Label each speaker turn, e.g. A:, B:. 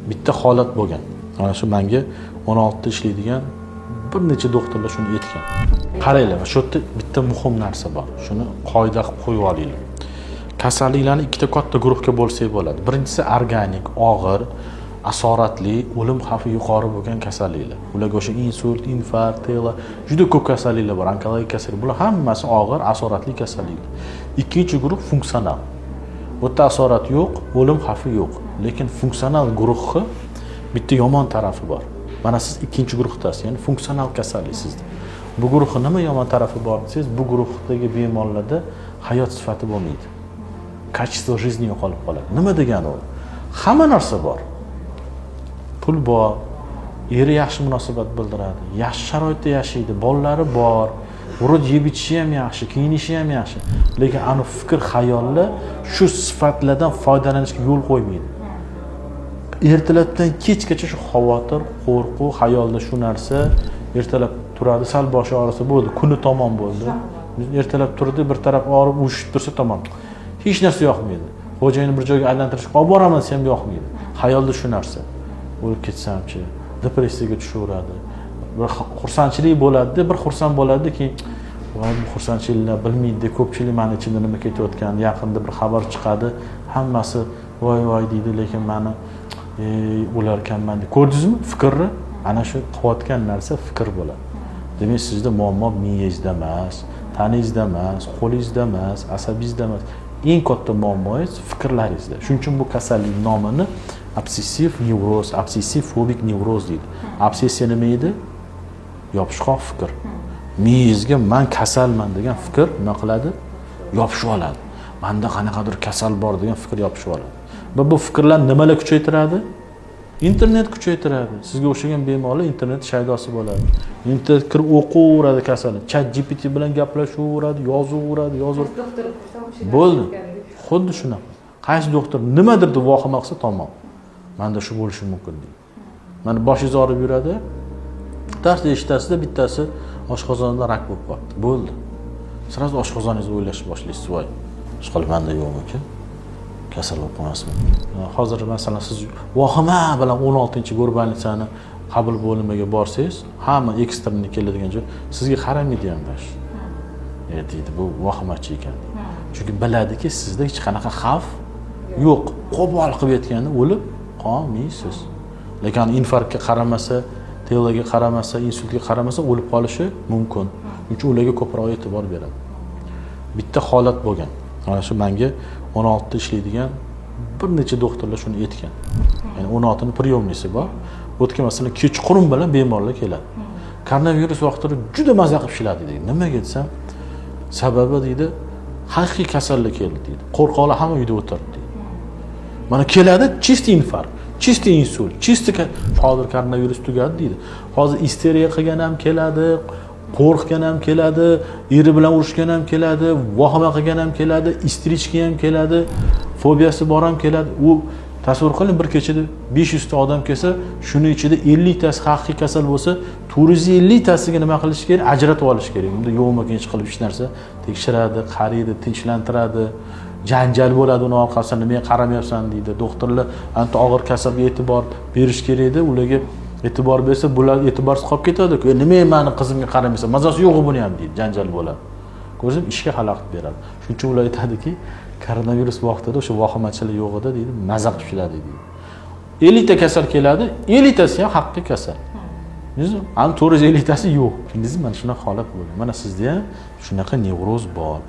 A: bitta holat bo'lgan. Mana shu menga 16 ta ishlaydigan bir necha doktorlar shuni aytgan. Qaranglar, shu yerda bitta muhim narsa bor. Shuni qoida qilib qo'yib olinglar. Kasalliklarni ikkita katta guruhga bo'lsak bo'ladi. Birinchisi organik, og'ir, asoratli, o'lim xavfi yuqori bo'lgan kasalliklar. Ularga o'sha insult, infarkt, juda ko'p kasalliklar bor, onkologik kasallik. Bular hammasi og'ir, asoratli kasalliklar. Ikkinchi guruh funksional. Bu yerda asorat yo'q, o'lim xavfi yo'q. Lekin funksional guruhni bitta yomon tarafi bor. Mana siz ikkinchi guruhdasiz, ya'ni funksional kasallik sizda. Bu guruhning nima yomon tarafi bor desangiz, bu guruhdagi bemorlarda hayot sifati bo'lmaydi. Качество жизни yo'qolib qoladi. Nima degani u? Hamma narsa bor. Pul bor, eri yaxshi munosabat bildiradi, yaxshi sharoitda yashaydi, bolalari bor, vurud yeb ichishi ham yaxshi, kiyinishi ham yaxshi. Lekin ani fikr, xayollar shu sifatlardan foydalanishga yo'l qo'ymaydi. Ertalabdan kechgacha shu xavotir, qo'rquv, xayolda shu narsa, ertalab turadi, sal boshi og'risa bo'ldi, kuni tamom bo'ldi. Ertalab turdi, bir taraf og'rib, ushib tursa tamom. Hech narsa yoqmaydi. Xo'jayini bir joyga aylantirishga olib boraman desam yoqmaydi. Xayolda shu narsa. O'lib ketsamchi, depressiyaga tushaveradi. Bir xursandchilik bo'ladi, bir xursand bo'ladiki, voy bu xursandchiliklar bilmaydi, ko'pchilik meni ichimda nima ketayotgani, yaqinda bir xabar chiqadi, hammasi voy deydi, lekin meni o'larkanman deb. Ko'rdingizmi fikrni? Ana shu qilayotgan narsa fikr bo'ladi. Demak, sizda muammo miyangizda emas, tanangizda emas, qo'lingizda emas, asabingizda emas. Eng katta muammoingiz fikrlaringizda. Shuning uchun bu kasallik nomini obsessiv nevroz, obsessiv fobik nevroz deydi. Obsessiya nima edi? Yopishqoq fikr. Miyangizga men kasalman degan fikr nima qiladi? Yopishib oladi. Menda qanaqadir kasal bor degan fikr yopishib oladi. Va bu fikrlar nimalar kuchaytiradi? Internet kuchaytiradi. Sizga o'xshagan bemorlar internet shaydosi bo'ladi. Internet kirib o'qiyveradi kasalni. ChatGPT bilan gaplashaveradi, yozaveradi. Bo'ldi. Xuddi shunaqa. Qaysi doktor nimadir deb vahima qilsa tamom. Menda shu bo'lishi mumkin deydi. Mana boshingiz og'rib yuradi. Darsda eshittasizda bittasi oshqozonida rak bo'lib qoldi. Bo'ldi. Siz oshqozoningizni o'ylashni boshlaysiz. Voy, ishqilib menda yo'qmi-ki? Kasal bo'lib qolmasmi? Hozir masalan siz vahima bilan 16-go'rbanitsani qabul bo'limiga borsangiz, hamma eksterni keladigan joy sizga qaramaydi ham dash. Deydi, bu vahimachi ekan. Chunki biladiki, sizda hech qanaqa xavf yo'q. Qo'pol qilib yetganda o'lib qolmaysiz. Lekin infarktga qaramasa, teloga qaramasa, insultga qaramasa o'lib qolishi mumkin. Uchun ularga ko'proq e'tibor beradi. Bitta holat bo'lgan. Mana shu menga 16 ta ishlaydigan bir necha doktorlar shuni aytgan. Ya'ni 16 ni priyomnisi bor. O'tgan masalan kechqurun bilan bemorlar keladi. Koronavirus vaqtida juda maza qilib ishladi deydi. Nimaga desam, sababi deydi, haqiqiy kasallik keldi deydi. Qo'rqoqlar hamma uyda o'tirdi deydi. Mana keladi, chisti infarkt, chisti insult, chisti hozir koronavirus tugadi deydi. Hozir isteriya qilgan ham keladi, qo'rqgan ham keladi, eri bilan urushgan ham keladi, vahima qilgan ham keladi, istrichka ham keladi, fobiyasi bor ham keladi. U tasavvur qiling, bir kechada 500 ta odam kelsa, shuning ichida 50 tasi haqiqiy kasal bo'lsa, 450 tasiga nima qilish kerak? Ajratib olish kerak. Unda yo'qmi hech qilib hech narsa tekshiradi, qaraydi, tinchlantiradi. Janjal bo'ladi, uni orqasidan nimaga qaramayapsan deydi. Doktorlar anta og'ir kasalga e'tibor berish kerak edi, ularga e'tibor bersa, bular e'tiborsiz qolib ketadi-ku. Nimaga meni qizimga qaramaysan? Mazasi yo'q buni ham deydi, janjal bo'ladi. Ko'rdim, ishga xalaqit beradi. Shuning uchun ular aytadiki, koronavirus vaqtida o'sha vahimachilar yo'q edi deydi, maza qilib ishladi deydi. 50 ta kasal keladi, 50 tasi ham haqiqiy kasal. Bizdingizmi? Ham 450 tasi yo'q. Bildingizmi? Mana shunaqa holat bo'ldi. Mana sizda ham shunaqa nevroz bor.